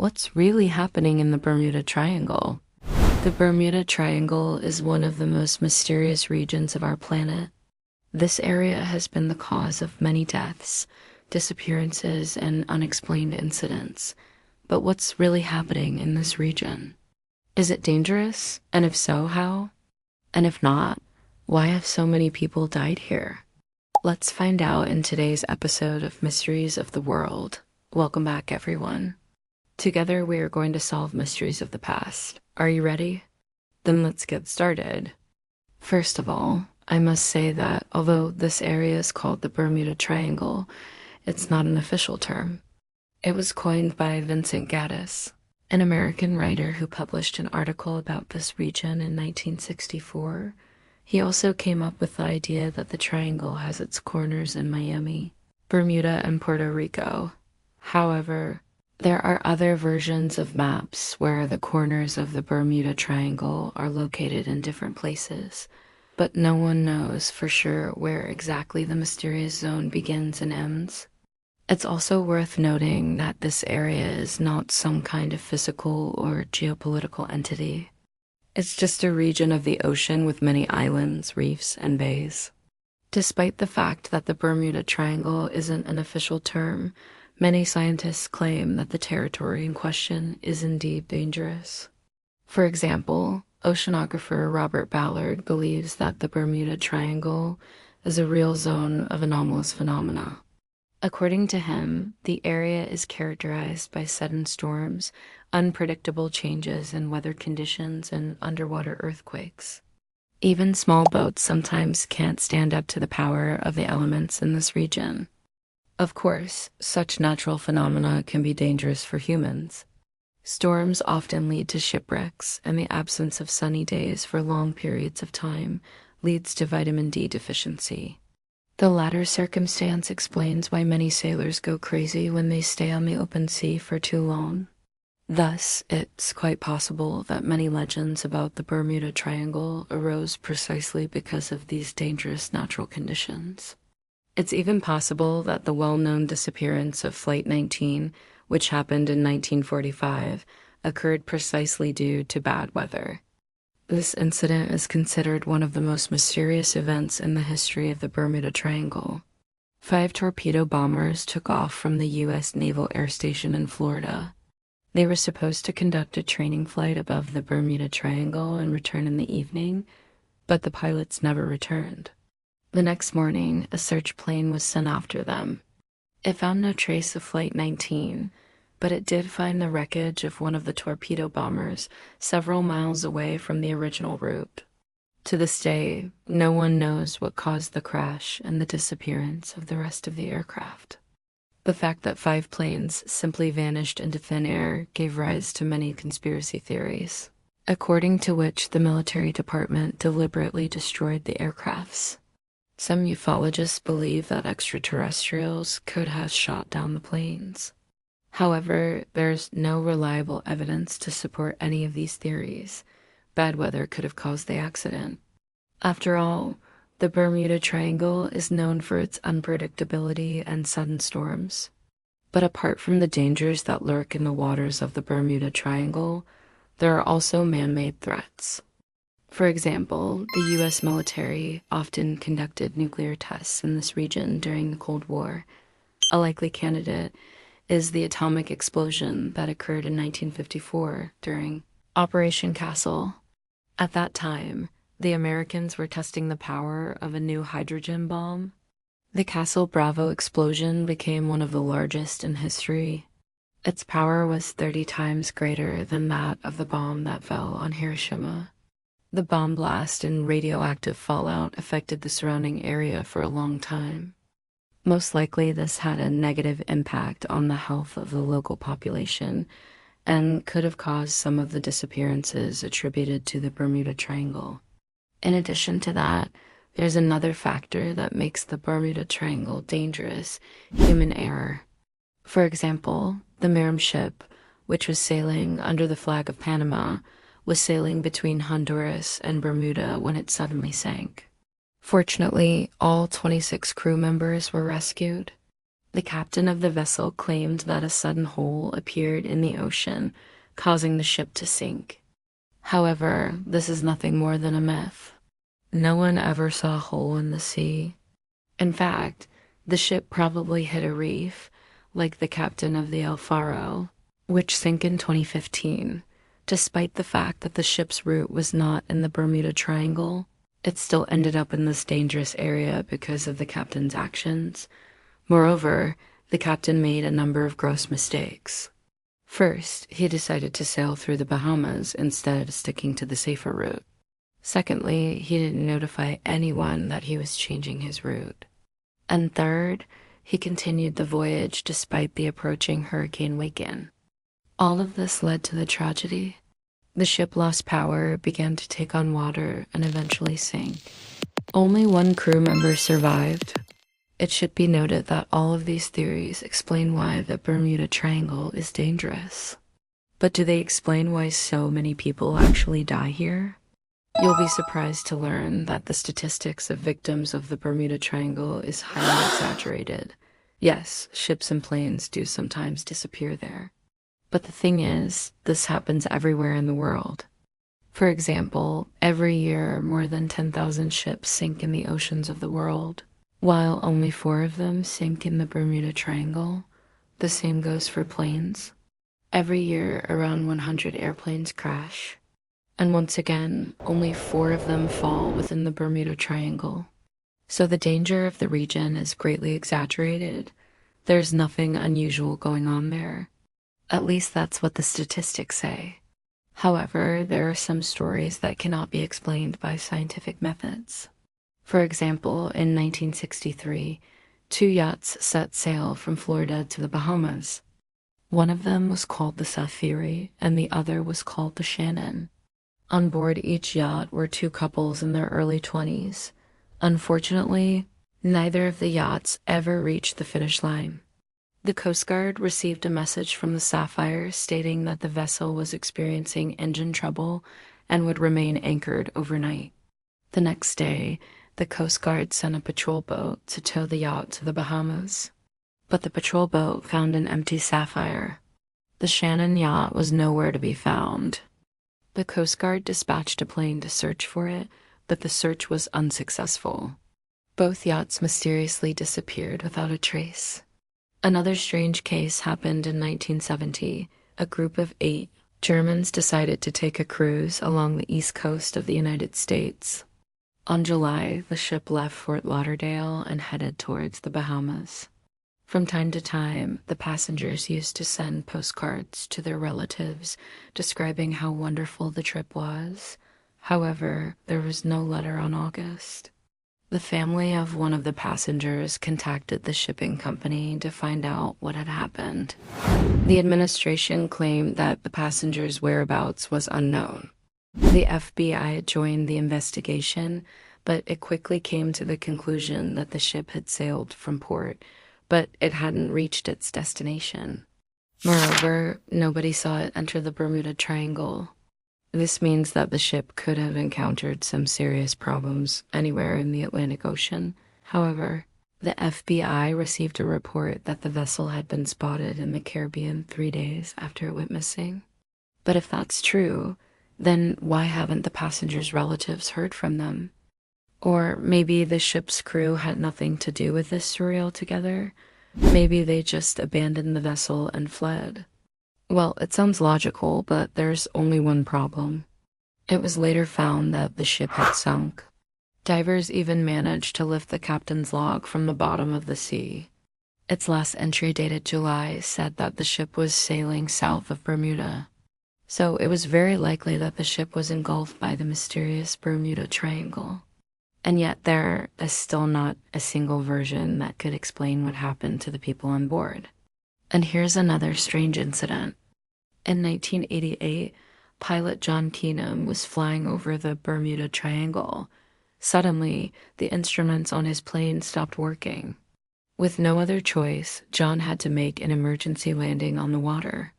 What's really happening in the Bermuda Triangle? The Bermuda Triangle is one of the most mysterious regions of our planet. This area has been the cause of many deaths, disappearances, and unexplained incidents. But what's really happening in this region? Is it dangerous? And if so, how? And if not, why have so many people died here? Let's find out in today's episode of Mysteries of the World. Welcome back, everyone. Together, we are going to solve mysteries of the past. Are you ready? Then let's get started. First of all, I must say that although this area is called the Bermuda Triangle, it's not an official term. It was coined by Vincent Gaddis, an American writer who published an article about this region in 1964. He also came up with the idea that the triangle has its corners in Miami, Bermuda, and Puerto Rico. However, there are other versions of maps where the corners of the Bermuda Triangle are located in different places, but no one knows for sure where exactly the mysterious zone begins and ends. It's also worth noting that this area is not some kind of physical or geopolitical entity. It's just a region of the ocean with many islands, reefs, and bays. Despite the fact that the Bermuda Triangle isn't an official term, many scientists claim that the territory in question is indeed dangerous. For example, oceanographer Robert Ballard believes that the Bermuda Triangle is a real zone of anomalous phenomena. According to him, the area is characterized by sudden storms, unpredictable changes in weather conditions, and underwater earthquakes. Even small boats sometimes can't stand up to the power of the elements in this region. Of course, such natural phenomena can be dangerous for humans. Storms often lead to shipwrecks, and the absence of sunny days for long periods of time leads to vitamin D deficiency. The latter circumstance explains why many sailors go crazy when they stay on the open sea for too long. Thus, it's quite possible that many legends about the Bermuda Triangle arose precisely because of these dangerous natural conditions. It's even possible that the well-known disappearance of Flight 19, which happened in 1945, occurred precisely due to bad weather. This incident is considered one of the most mysterious events in the history of the Bermuda Triangle. 5 torpedo bombers took off from the U.S. Naval Air Station in Florida. They were supposed to conduct a training flight above the Bermuda Triangle and return in the evening, but the pilots never returned. The next morning, a search plane was sent after them. It found no trace of Flight 19, but it did find the wreckage of one of the torpedo bombers several miles away from the original route. To this day, no one knows what caused the crash and the disappearance of the rest of the aircraft. The fact that 5 planes simply vanished into thin air gave rise to many conspiracy theories, according to which the military department deliberately destroyed the aircrafts. Some ufologists believe that extraterrestrials could have shot down the planes. However, there's no reliable evidence to support any of these theories. Bad weather could have caused the accident. After all, the Bermuda Triangle is known for its unpredictability and sudden storms. But apart from the dangers that lurk in the waters of the Bermuda Triangle, there are also man-made threats. For example, the U.S. military often conducted nuclear tests in this region during the Cold War. A likely candidate is the atomic explosion that occurred in 1954 during Operation Castle. At that time, the Americans were testing the power of a new hydrogen bomb. The Castle Bravo explosion became one of the largest in history. Its power was 30 times greater than that of the bomb that fell on Hiroshima. The bomb blast and radioactive fallout affected the surrounding area for a long time. Most likely, this had a negative impact on the health of the local population and could have caused some of the disappearances attributed to the Bermuda Triangle. In addition to that, there's another factor that makes the Bermuda Triangle dangerous: human error. For example, the Miriam ship, which was sailing under the flag of Panama, was sailing between Honduras and Bermuda when it suddenly sank. Fortunately, all 26 crew members were rescued. The captain of the vessel claimed that a sudden hole appeared in the ocean, causing the ship to sink. However, this is nothing more than a myth. No one ever saw a hole in the sea. In fact, the ship probably hit a reef, like the captain of the El Faro, which sank in 2015. Despite the fact that the ship's route was not in the Bermuda Triangle, it still ended up in this dangerous area because of the captain's actions. Moreover, the captain made a number of gross mistakes. First, he decided to sail through the Bahamas instead of sticking to the safer route. Secondly, he didn't notify anyone that he was changing his route. And third, he continued the voyage despite the approaching Hurricane Wakin. All of this led to the tragedy. The ship lost power, began to take on water, and eventually sank. Only one crew member survived. It should be noted that all of these theories explain why the Bermuda Triangle is dangerous. But do they explain why so many people actually die here? You'll be surprised to learn that the statistics of victims of the Bermuda Triangle is highly exaggerated. Yes, ships and planes do sometimes disappear there. But the thing is, this happens everywhere in the world. For example, every year more than 10,000 ships sink in the oceans of the world, while only 4 of them sink in the Bermuda Triangle. The same goes for planes. Every year around 100 airplanes crash. And once again, only 4 of them fall within the Bermuda Triangle. So the danger of the region is greatly exaggerated. There's nothing unusual going on there. At least that's what the statistics say. However, there are some stories that cannot be explained by scientific methods. For example, in 1963, 2 yachts set sail from Florida to the Bahamas. One of them was called the Safiri, and the other was called the Shannon. On board each yacht were 2 couples in their early 20s. Unfortunately, neither of the yachts ever reached the finish line. The Coast Guard received a message from the Sapphire stating that the vessel was experiencing engine trouble and would remain anchored overnight. The next day, the Coast Guard sent a patrol boat to tow the yacht to the Bahamas. But the patrol boat found an empty Sapphire. The Shannon yacht was nowhere to be found. The Coast Guard dispatched a plane to search for it, but the search was unsuccessful. Both yachts mysteriously disappeared without a trace. Another strange case happened in 1970. A group of 8 Germans decided to take a cruise along the east coast of the United States. On July, the ship left Fort Lauderdale and headed towards the Bahamas. From time to time, the passengers used to send postcards to their relatives describing how wonderful the trip was. However, there was no letter on August. The family of one of the passengers contacted the shipping company to find out what had happened. The administration claimed that the passenger's whereabouts was unknown. The FBI joined the investigation, but it quickly came to the conclusion that the ship had sailed from port, but it hadn't reached its destination. Moreover, nobody saw it enter the Bermuda Triangle. This means that the ship could have encountered some serious problems anywhere in the Atlantic Ocean. However, the FBI received a report that the vessel had been spotted in the Caribbean 3 days after it went missing. But if that's true, then why haven't the passengers' relatives heard from them? Or maybe the ship's crew had nothing to do with this story altogether. Maybe they just abandoned the vessel and fled. Well, it sounds logical, but there's only one problem. It was later found that the ship had sunk. Divers even managed to lift the captain's log from the bottom of the sea. Its last entry, dated July, said that the ship was sailing south of Bermuda. So it was very likely that the ship was engulfed by the mysterious Bermuda Triangle. And yet there is still not a single version that could explain what happened to the people on board. And here's another strange incident. In 1988, pilot John Keenum was flying over the Bermuda Triangle. Suddenly, the instruments on his plane stopped working. With no other choice, John had to make an emergency landing on the water.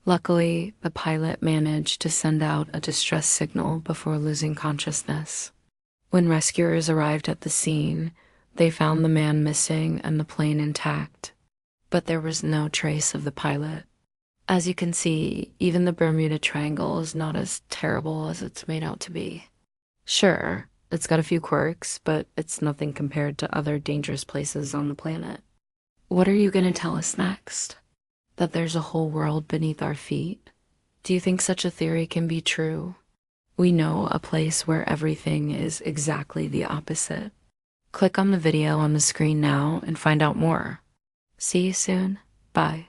Luckily, the pilot managed to send out a distress signal before losing consciousness. When rescuers arrived at the scene, they found the man missing and the plane intact. but there was no trace of the pilot. As you can see, even the Bermuda Triangle is not as terrible as it's made out to be. Sure, it's got a few quirks, but it's nothing compared to other dangerous places on the planet. What are you going to tell us next? That there's a whole world beneath our feet? Do you think such a theory can be true? We know a place where everything is exactly the opposite. Click on the video on the screen now and find out more. See you soon. Bye.